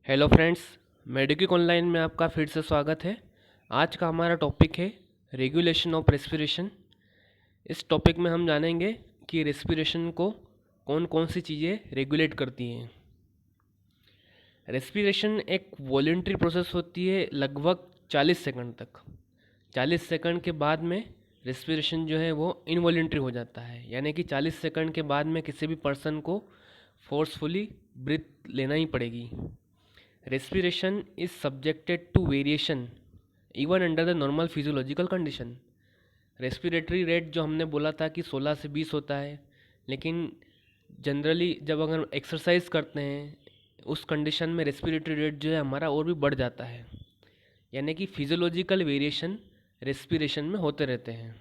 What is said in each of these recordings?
Hello friends, मेडिक्विक online में आपका फिर से स्वागत है। आज का हमारा टॉपिक है रेगुलेशन ऑफ रेस्पिरेशन। इस टॉपिक में हम जानेंगे कि रेस्पिरेशन को कौन कौन सी चीज़ें रेगुलेट करती हैं। रेस्पिरेशन एक वॉलेंट्री प्रोसेस होती है लगभग 40 सेकंड तक। 40 सेकंड के बाद में रेस्पिरेशन जो है वो इनवॉलेंट्री हो जाता है, यानी कि 40 सेकंड के बाद में किसी भी पर्सन को फोर्सफुली ब्रीथ लेना ही पड़ेगी। Respiration is subjected to variation even under the normal physiological condition। Respiratory rate जो हमने बोला था कि 16 से 20 होता है, लेकिन जनरली जब अगर एक्सरसाइज करते हैं उस कंडीशन में रेस्पिरेटरी रेट जो है हमारा और भी बढ़ जाता है, यानी कि फिजियोलॉजिकल वेरिएशन रेस्पिरेशन में होते रहते हैं।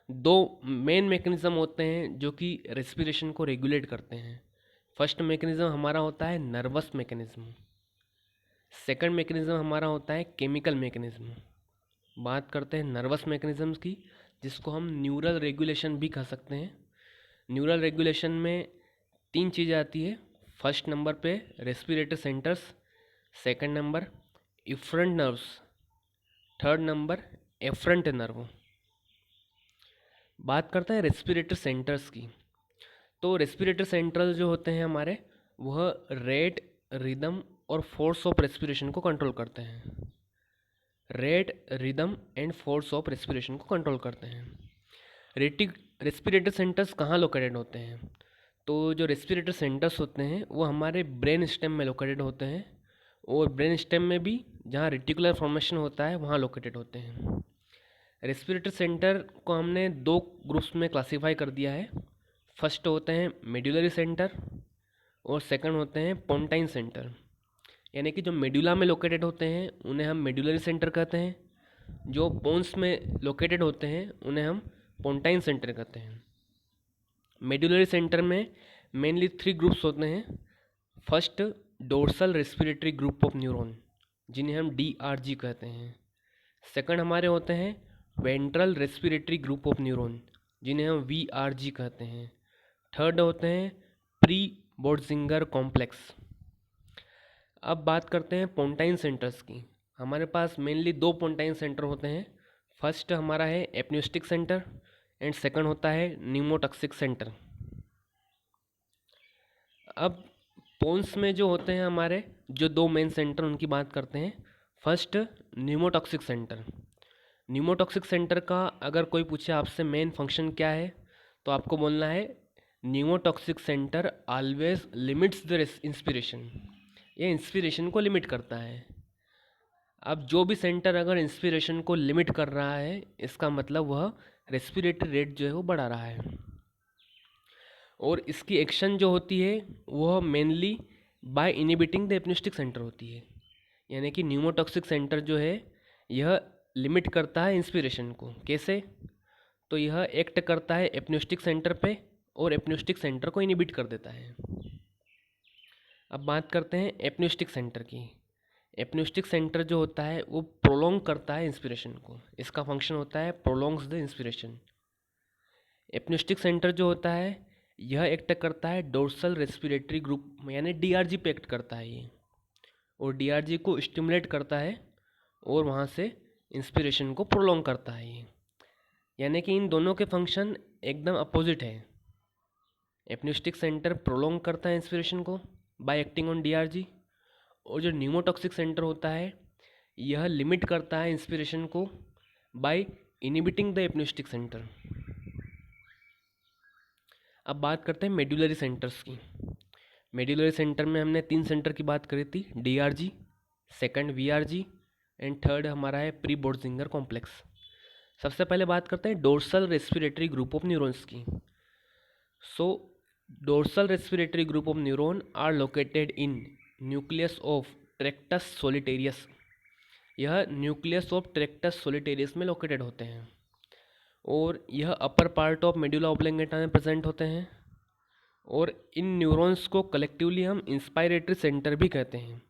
दो मेन मैकेनिज्म होते हैं जो कि रेस्पिरेशन को रेगुलेट करते हैं। फर्स्ट मैकेनिज्म हमारा होता है नर्वस मैकेनिज्म, सेकंड मैकेनिज्म हमारा होता है केमिकल मैकेनिज्म। बात करते हैं नर्वस मैकेनिज्म्स की, जिसको हम न्यूरल रेगुलेशन भी कह सकते हैं। न्यूरल रेगुलेशन में तीन चीज़ें आती है। फर्स्ट नंबर पे respiratory centres, second number afferent nerves, third number efferent nerve. बात करते हैं रेस्पिरेटरी सेंटर्स की, तो रेस्पिरेटरी सेंट्रल जो होते हैं हमारे, वह रेट, रिदम और फोर्स ऑफ रेस्पिरेशन को कंट्रोल करते हैं। Rate, rhythm and force of respiration को कंट्रोल करते हैं। रेस्पिरेटरी सेंटर्स कहाँ लोकेटेड होते हैं? तो जो रेस्पिरेटरी सेंटर्स होते हैं वो हमारे ब्रेन स्टेम में लोकेटेड होते हैं, और ब्रेन स्टेम में भी जहाँ रेटिकुलर फॉर्मेशन होता है वहाँ लोकेटेड होते हैं। रेस्पिरेटरी सेंटर को हमने दो ग्रुप्स में क्लासीफाई कर दिया है। फर्स्ट होते हैं मेडुलरी सेंटर और सेकंड होते हैं पोंटाइन सेंटर। यानी कि जो मेडुला में लोकेटेड होते हैं उन्हें हम मेडुलरी सेंटर कहते हैं, जो पोन्स में लोकेटेड होते हैं उन्हें हम पोंटाइन सेंटर कहते हैं। मेडुलरी सेंटर में मेनली थ्री ग्रुप्स होते हैं। First dorsal respiratory group of neuron, जिन्हें हम DRG कहते हैं। सेकंड हमारे होते हैं ventral respiratory group of neuron, जिन्हें हम VRG कहते हैं। थर्ड होते हैं प्री बोर्जिंगर कॉम्प्लेक्स। अब बात करते हैं पोंटाइन सेंटर्स की। हमारे पास मेनली दो पोंटाइन सेंटर होते हैं। फर्स्ट हमारा है एपन्यूस्टिक सेंटर एंड सेकंड होता है न्यूमोटॉक्सिक सेंटर। अब पोन्स में जो होते हैं हमारे जो दो मेन सेंटर, उनकी बात करते हैं। First pneumotaxic centre. Pneumotaxic centre का अगर कोई पूछे आपसे मेन फंक्शन क्या है, तो आपको बोलना है pneumotaxic centre always limits the inspiration. ये इंस्पिरेशन को लिमिट करता है। अब जो भी सेंटर अगर इंस्पिरेशन को लिमिट कर रहा है, इसका मतलब वह रेस्पिरेटरी रेट जो है वो बढ़ा रहा है। और इसकी एक्शन जो होती है वह mainly by inhibiting the apneustic centre होती है। यानी कि न्यूमोटॉक्सिक सेंटर जो है यह लिमिट करता है इंस्पिरेशन को। कैसे? तो यह एक्ट करता है एपन्यूस्टिक सेंटर पे और एपन्यूस्टिक सेंटर को इनिबिट कर देता है। अब बात करते हैं एपन्यूस्टिक सेंटर की। एपन्यूस्टिक सेंटर जो होता है वो प्रोलॉन्ग करता है इंस्पिरेशन को। इसका फंक्शन होता है prolongs the inspiration. Apneustic centre जो होता है यह एक्ट करता है डोर्सल रेस्पिरेटरी ग्रुप यानी DRG पे एक्ट करता है ये, और DRG को स्टिमुलेट करता है और वहाँ से इंस्पिरेशन को प्रोलॉन्ग करता है ये। यानी कि इन दोनों के फंक्शन एकदम अपोजिट है। एपन्यूस्टिक सेंटर प्रोलॉन्ग करता है इंस्पिरेशन को बाय एक्टिंग ऑन DRG, और जो न्यूमोटॉक्सिक सेंटर होता है यह लिमिट करता है इंस्पिरेशन को by inhibiting the apneustic centre. अब बात करते हैं मेडुलरी सेंटर्स की। मेडुलरी सेंटर में हमने तीन सेंटर की बात करी थी, DRG, second VRG and third हमारा है प्री बोर्जिंगर कॉम्प्लेक्स। सबसे पहले बात करते हैं dorsal respiratory group of neurons की। So dorsal respiratory group of neuron are located in nucleus of tractus solitarius. यह न्यूक्लियस ऑफ ट्रैक्टस सोलिटेरियस में लोकेटेड होते हैं, और यह अपर पार्ट ऑफ मेडुला ऑब्लिंगेटा में प्रेजेंट होते हैं। और इन न्यूरॉन्स को कलेक्टिवली हम इंस्पायरेटरी सेंटर भी कहते हैं,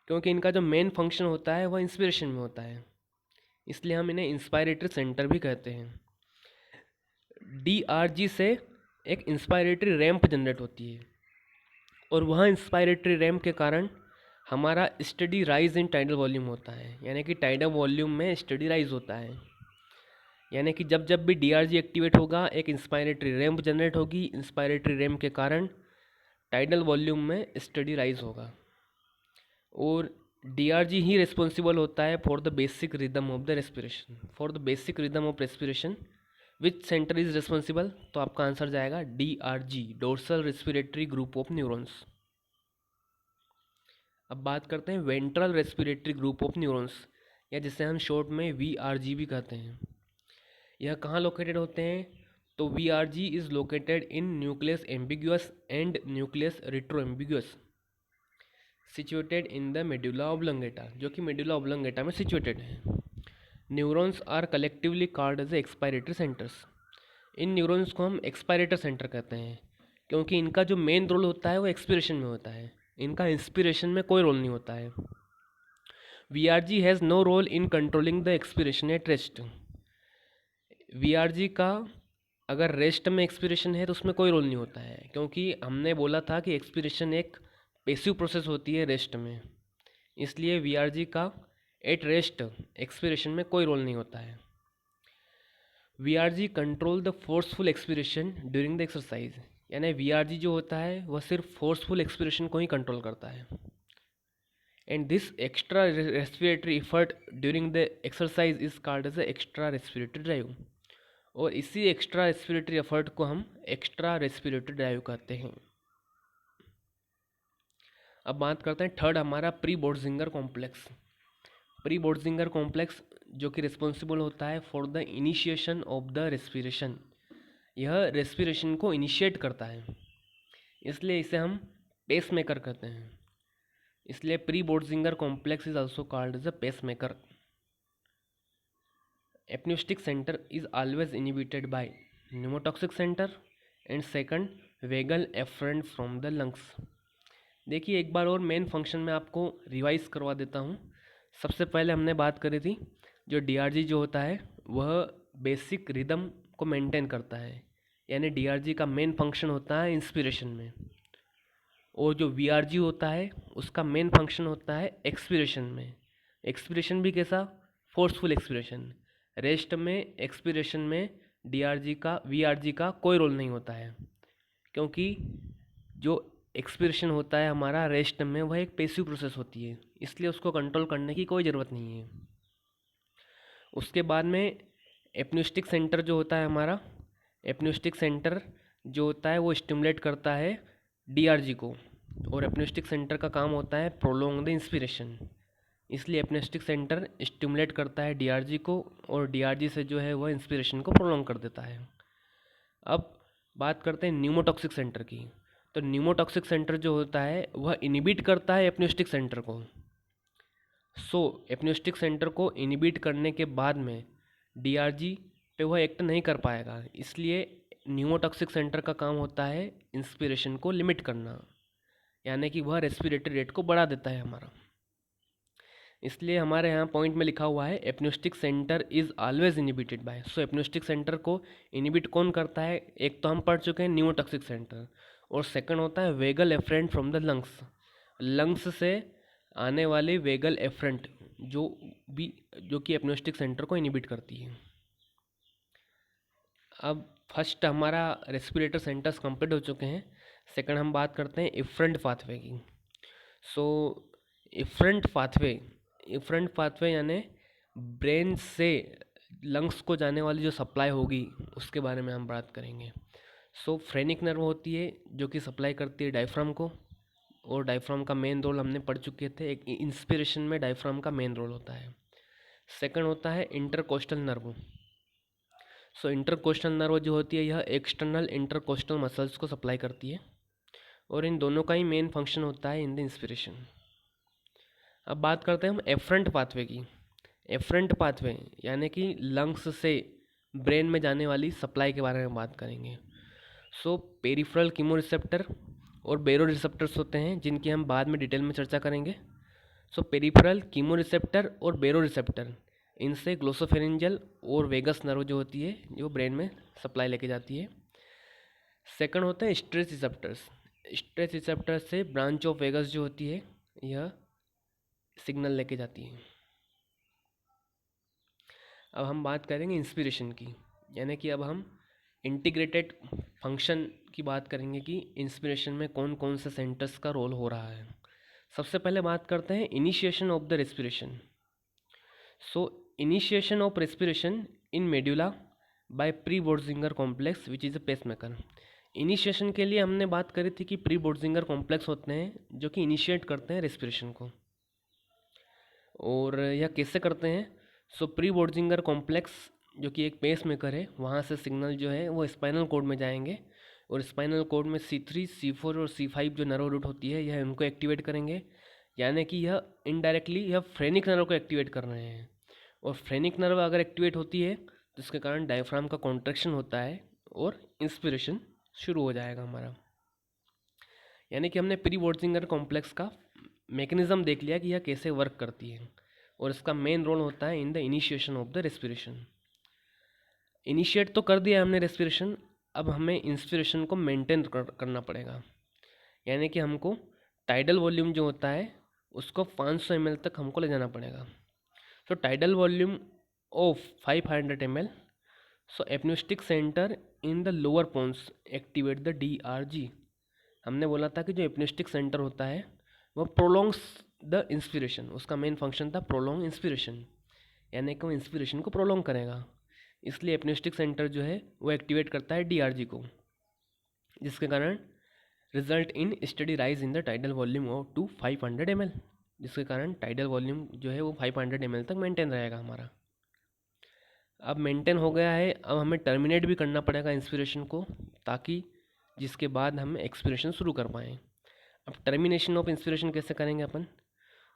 क्योंकि इनका जो मेन फंक्शन होता है वह इंस्पिरेशन में होता है, इसलिए हम इन्हें इंस्पायरेटरी सेंटर भी कहते हैं। DRG से एक इंस्पायरेटरी रैंप जनरेट होती है, और वहाँ इंस्पायरेटरी रैम्प के कारण हमारा स्टडी राइज इन टाइडल वॉल्यूम होता है, यानी कि टाइडल वॉल्यूम में स्टडी राइज होता है। यानी कि जब जब भी डीआरजी एक्टिवेट होगा एक इंस्पायरेटरी रैम्प जनरेट होगी, इंस्पायरेटरी रैम्प के कारण टाइडल वॉल्यूम में स्टडी राइज होगा। और डीआरजी ही रिस्पॉन्सिबल होता है for the basic rhythm of the respiration, for the basic rhythm of respiration which centre is responsible, तो आपका आंसर जाएगा DRG, dorsal respiratory group of neurons. अब बात करते हैं ventral respiratory group of neurons, या जिसे हम शॉर्ट में वीआरजी भी कहते हैं। यह कहाँ लोकेटेड होते हैं, तो VRG is located in nucleus ambiguus and nucleus retroambiguus situated in the medulla oblongata, जो कि मेडुला ऑब्लंगेटा में सिचुएटेड है। Neurons are collectively called as expiratory centres. इन न्यूरॉन्स को हम एक्सपायरेटर सेंटर कहते हैं, क्योंकि इनका जो मेन रोल होता है वो एक्सपिरेशन में होता है, इनका इंस्पिरेशन में कोई रोल नहीं होता है। VRG has no role in controlling the expiration at rest. VRG का अगर रेस्ट में एक्सपिरेशन है तो उसमें कोई रोल नहीं होता है, क्योंकि हमने बोला था कि एक्सपिरेशन एक पैसिव प्रोसेस होती है रेस्ट में, इसलिए वीआरजी का एट रेस्ट एक्सपिरेशन में कोई रोल नहीं होता है। VRG control the forceful expiration during the exercise, यानी वीआरजी जो होता है वह सिर्फ फोर्सफुल एक्सपिरेशन को ही कंट्रोल करता है। And this extra respiratory effort during the exercise is called as extra respiratory drive, और इसी एक्स्ट्रा रेस्पिरेटरी एफर्ट को हम एक्स्ट्रा रेस्पिरेटरी ड्राइव कहते हैं। अब बात करते हैं थर्ड हमारा pre Botzinger complex. Pre Botzinger complex जो कि रिस्पॉन्सिबल होता है for the initiation of the respiration, यह रेस्पिरेशन को इनिशिएट करता है, इसलिए इसे हम पेस मेकर कहते हैं। इसलिए pre Botzinger complex is also called as a pacemaker. Apneustic centre is always inhibited by pneumotaxic centre and second vagal afferent from the lungs. देखिए एक बार और मेन फंक्शन में आपको रिवाइज करवा देता हूँ। सबसे पहले हमने बात करी थी जो डीआरजी जो होता है वह बेसिक रिदम को मेंटेन करता है, यानी डीआरजी का मेन फंक्शन होता है इंस्पिरेशन में, और जो वीआरजी होता है उसका मेन फंक्शन होता है एक्सपिरेशन में। एक्सपिरेशन भी कैसा, फोर्सफुल एक्सपिरेशन। रेस्ट में एक्सपिरेशन में डीआरजी का वीआरजी का कोई रोल नहीं होता है, क्योंकि जो एक्सपिरेशन होता है हमारा रेस्ट में वह एक पैसिव प्रोसेस होती है, इसलिए उसको कंट्रोल करने की कोई ज़रूरत नहीं है। उसके बाद में एपन्यूस्टिक सेंटर जो होता है हमारा, एपन्यूस्टिक सेंटर जो होता है वो स्टिमुलेट करता है डीआरजी को, और एपन्यूस्टिक सेंटर का काम होता है प्रोलोंग द इंस्पिरेशन, इसलिए एपन्यूस्टिक सेंटर स्टिमुलेट करता है डीआरजी को, और डीआरजी से जो है वह इंस्पिरेशन को प्रोलोंग कर देता है। अब बात करते हैं न्यूमोटॉक्सिक सेंटर की। तो न्यूमोटॉक्सिक सेंटर जो होता है वह इनिबिट करता है एपन्यूस्टिक सेंटर को। एपन्यूस्टिक सेंटर को इनिबिट करने के बाद में डीआरजी पे वह एक्ट नहीं कर पाएगा, इसलिए न्यूमोटॉक्सिक सेंटर का काम होता है इंस्पिरेशन को लिमिट करना, यानी कि वह रेस्पिरेटरी रेट को बढ़ा देता है हमारा। इसलिए हमारे यहाँ पॉइंट में लिखा हुआ है apneustic centre is always inhibited by. Apneustic centre को इनिबिट कौन करता है, एक तो हम पढ़ चुके हैं न्यूमोटॉक्सिक सेंटर, और सेकंड होता है vagal afferent from the lungs. Lungs से आने वाली वेगल एफरेंट जो कि एपन्यूस्टिक सेंटर को इनिबिट करती है। अब फर्स्ट हमारा रेस्पिरेटर सेंटर्स कंप्लीट हो चुके हैं। सेकंड हम बात करते हैं इफरेंट पाथवे की। इफरेंट पाथवे यानी ब्रेन से लंग्स को जाने वाली जो सप्लाई होगी उसके बारे में हम बात करेंगे। फ्रेनिक नर्व होती है जो कि सप्लाई करती है डायफ्राम को, और डायफ्राम का मेन रोल हमने पढ़ चुके थे, एक इंस्पिरेशन में डायफ्राम का मेन रोल होता है। सेकंड होता है इंटरकोस्टल नर्व। इंटरकोस्टल नर्व जो होती है यह एक्सटर्नल इंटरकोस्टल मसल्स को सप्लाई करती है, और इन दोनों का ही मेन फंक्शन होता है इन द इंस्पिरेशन। अब बात करते हैं हम एफरेंट पाथवे की। एफरेंट पाथवे यानी कि लंग्स से ब्रेन में जाने वाली सप्लाई के बारे में बात करेंगे। पेरिफेरल कीमोरिसेप्टर और बेरो रिसेप्टर्स होते हैं जिनकी हम बाद में डिटेल में चर्चा करेंगे। पेरिफेरल कीमोरिसेप्टर और बेरो रिसेप्टर, इनसे ग्लोसोफेरिंजियल और वेगस नर्व जो होती है जो ब्रेन में सप्लाई लेके जाती है। सेकंड होते हैं स्ट्रेस रिसेप्टर्स। स्ट्रेस रिसेप्टर से ब्रांच ऑफ वेगस जो होती है यह सिग्नल लेके जाती है। अब हम बात करेंगे इंस्पिरेशन की, यानी कि अब हम इंटीग्रेटेड फंक्शन की बात करेंगे कि इंस्पिरेशन में कौन कौन से सेंटर्स का रोल हो रहा है। सबसे पहले बात करते हैं initiation of the respiration. So initiation of respiration in medulla by pre Botzinger complex which is a pacemaker. Initiation के लिए हमने बात करी थी कि प्री बोर्जिंगर कॉम्प्लेक्स होते हैं जो कि इनिशिएट करते हैं रेस्पिरेशन को। और यह कैसे करते हैं? सो प्री बोर्जिंगर कॉम्प्लेक्स जो कि एक पेस मेकर है, वहाँ से सिग्नल जो है वो स्पाइनल कोड में जाएंगे और स्पाइनल कोड में C3, C4 और C5 जो नर्व रूट होती है यह उनको एक्टिवेट करेंगे, यानी कि यह इनडायरेक्टली यह फ्रेनिक नर्व को एक्टिवेट कर रहे हैं। और फ्रेनिक नर्व अगर एक्टिवेट होती है तो इसके कारण डायफ्राम का कॉन्ट्रैक्शन होता है और इंस्पिरेशन शुरू हो जाएगा हमारा। यानी कि हमने प्री बोर्जिंगर कॉम्प्लेक्स का मैकेनिज़्म देख लिया कि यह कैसे वर्क करती है और इसका मेन रोल होता है in the initiation of the respiration. Initiate तो कर दिया हमने रेस्पिरेशन, अब हमें इंस्पिरेशन को मेंटेन करना पड़ेगा, यानी कि हमको टाइडल वॉल्यूम जो होता है उसको 500 ml तक हमको ले जाना पड़ेगा। So tidal volume of 500 ml, so apneustic centre in the lower pons activate the DRG। हमने बोला था कि जो एपन्यूस्टिक सेंटर होता है वह प्रोलोंग्स द इंस्पिरेशन, उसका मेन फंक्शन था प्रोलोंग इंस्पिरेशन, यानी कि वो इंस्पिरेशन को प्रोलोंग करेगा। इसलिए एपन्यूस्टिक सेंटर जो है वो एक्टिवेट करता है DRG को, जिसके कारण result in study rise in the tidal volume of to 500 ml, जिसके कारण टाइडल वॉल्यूम जो है वो 500 ml तक मेंटेन रहेगा हमारा। अब मेंटेन हो गया है, अब हमें टर्मिनेट भी करना पड़ेगा इंस्पिरेशन को, ताकि जिसके बाद हम एक्सपिरेशन शुरू कर पाएँ। अब टर्मिनेशन ऑफ इंस्पिरेशन कैसे करेंगे अपन?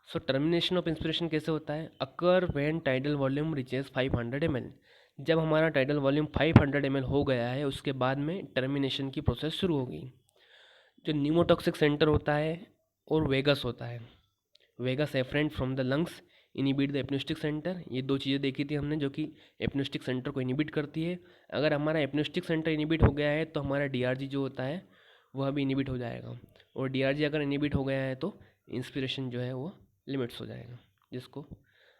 सो टर्मिनेशन ऑफ इंस्पिरेशन कैसे होता है? Occur when tidal volume reaches 500 ml। जब हमारा टाइडल वॉल्यूम 500 ml हो गया है उसके बाद में टर्मिनेशन की प्रोसेस शुरू होगी। जो न्यूमोटॉक्सिक सेंटर होता है और वेगस होता है, vagus efferent from the lungs inhibit the apneustic centre. ये दो चीज़ें देखी थी हमने जो कि एपन्यूस्टिक सेंटर को इनिबिट करती है। अगर हमारा एपन्यूस्टिक सेंटर इनिबिट हो गया है तो हमारा DRG जो होता है वह भी इनिबिट हो जाएगा, और DRG अगर इनिबिट हो गया है तो इंस्पिरेशन जो है वो लिमिट्स हो जाएगा। जिसको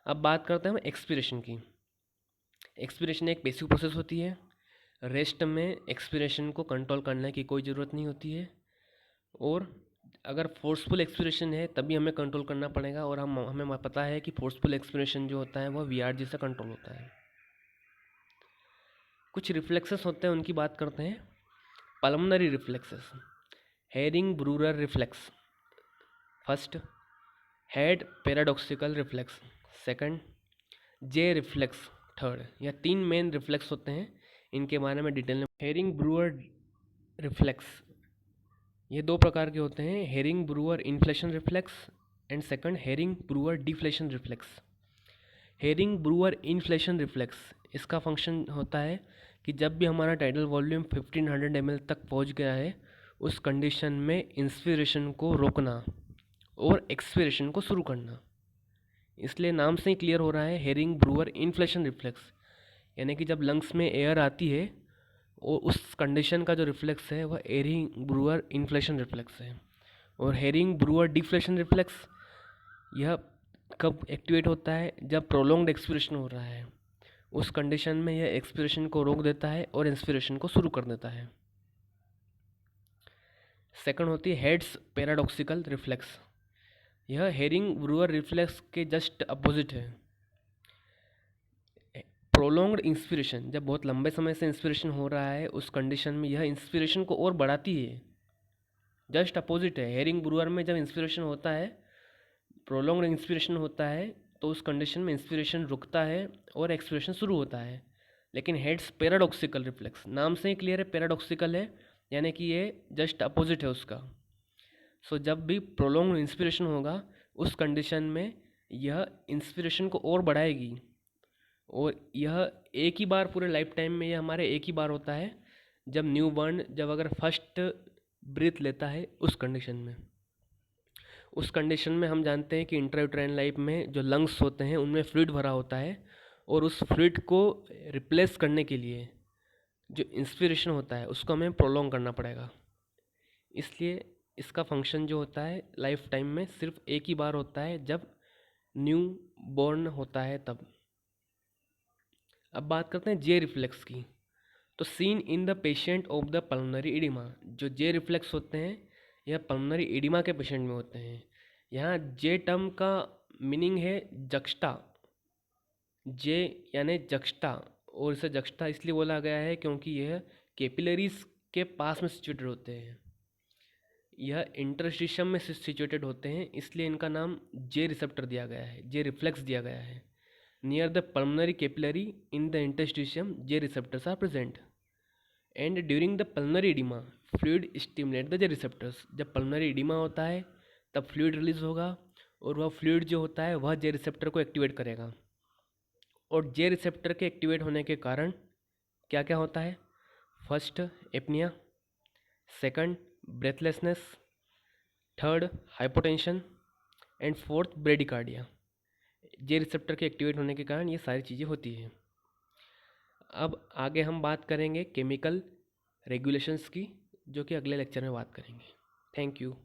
अब बात करते हैं हम एक्सपिरेशन की। एक्सपिरेशन एक पैसिव प्रोसेस होती है। रेस्ट में एक्सपिरेशन को कंट्रोल करने की कोई ज़रूरत नहीं होती है, और अगर फोर्सफुल एक्सपिरेशन है तभी हमें कंट्रोल करना पड़ेगा, और हमें पता है कि फोर्सफुल एक्सपिरेशन जो होता है वह VRG से कंट्रोल होता है। कुछ रिफ्लेक्सेस होते हैं उनकी बात करते हैं। Pulmonary reflexes, Hering Breuer reflex first, Head paradoxical reflex second, J reflex third. यह 3 मेन रिफ्लेक्स होते हैं, इनके बारे में डिटेल में। हेरिंग ब्रूअर रिफ्लेक्स ये 2 प्रकार के होते हैं, herring Breuer inflation reflex and second herring Breuer deflation reflex. Herring Breuer inflation reflex, इसका फंक्शन होता है कि जब भी हमारा टाइडल वॉल्यूम 1500 ml तक पहुंच गया है उस कंडीशन में इंस्पिरेशन को रोकना और एक्सपिरेशन को शुरू करना। इसलिए नाम से ही क्लियर हो रहा है हेरिंग ब्रूअर इन्फ्लेशन रिफ्लेक्स, यानी कि जब लंग्स में एयर आती है और उस कंडीशन का जो रिफ्लेक्स है वह हेरिंग ब्रूअर इन्फ्लेशन रिफ्लेक्स है। और हेरिंग ब्रूअर डिफ्लेशन रिफ्लेक्स यह कब एक्टिवेट होता है? जब प्रोलॉन्ग्ड एक्सपिरेशन हो रहा है, उस कंडीशन में यह एक्सपिरेशन को रोक देता है और इंस्पिरेशन को शुरू कर देता है। सेकंड होती है हेड्स पैराडॉक्सिकल रिफ्लेक्स, यह हेरिंग ब्रूअर रिफ्लेक्स के जस्ट अपोजिट है। प्रोलॉन्ग्ड इंस्पिरेशन, जब बहुत लंबे समय से इंस्पिरेशन हो रहा है उस कंडीशन में यह इंस्पिरेशन को और बढ़ाती है, जस्ट अपोजिट है। हेरिंग ब्रूअर में जब इंस्पिरेशन होता है, प्रोलॉन्ग्ड इंस्पिरेशन होता है, तो उस कंडीशन में इंस्पिरेशन रुकता है और एक्सपिरेशन शुरू होता है। लेकिन हेड्स पैराडॉक्सिकल रिफ्लेक्स, नाम से ही क्लियर है पैराडॉक्सिकल है, यानी कि ये जस्ट अपोजिट है उसका। सो जब भी प्रोलॉन्ग्ड इंस्पिरेशन होगा उस कंडीशन में यह इंस्पिरेशन को और बढ़ाएगी, और यह एक ही बार पूरे लाइफ टाइम में, यह हमारे एक ही बार होता है जब न्यू बॉर्न जब अगर फर्स्ट ब्रीथ लेता है उस कंडीशन में। उस कंडीशन में हम जानते हैं कि इंट्रायूटेराइन लाइफ में जो लंग्स होते हैं उनमें फ्लूइड भरा होता है, और उस फ्लूइड को रिप्लेस करने के लिए जो इंस्पिरेशन होता है उसको हमें प्रोलॉन्ग करना पड़ेगा। इसलिए इसका फंक्शन जो होता है लाइफ टाइम में सिर्फ एक ही बार होता है, जब न्यू बॉर्न होता है तब। अब बात करते हैं जे रिफ्लेक्स की। तो seen in the patient of the pulmonary oedema, जो जे रिफ्लेक्स होते हैं यह पल्मोनरी एडिमा के पेशेंट में होते हैं। यहाँ जे टर्म का मीनिंग है जक्स्टा, जे यानी जक्स्टा, और इसे जक्स्टा इसलिए बोला गया है क्योंकि यह कैपिलरीज के पास में सिचुएटेड होते हैं, यह इंटरस्टिशियम में सिचुएटेड होते हैं, इसलिए इनका नाम जे रिसेप्टर दिया गया है, जे रिफ्लेक्स दिया गया है। Near the pulmonary capillary in the interstitium J receptors are present and during the pulmonary oedema fluid stimulate the J receptors. जब पल्मोनरी एडिमा होता है तब फ्लूइड रिलीज होगा, और वह फ्लूइड जो होता है वह जे रिसेप्टर को एक्टिवेट करेगा, और जे रिसेप्टर के एक्टिवेट होने के कारण क्या क्या होता है? First apnoea, second breathlessness, third hypotension and fourth bradycardia. J receptor के एक्टिवेट होने के कारण ये सारी चीज़ें होती हैं। अब आगे हम बात करेंगे केमिकल रेगुलेशंस की, जो कि अगले लेक्चर में बात करेंगे। Thank you.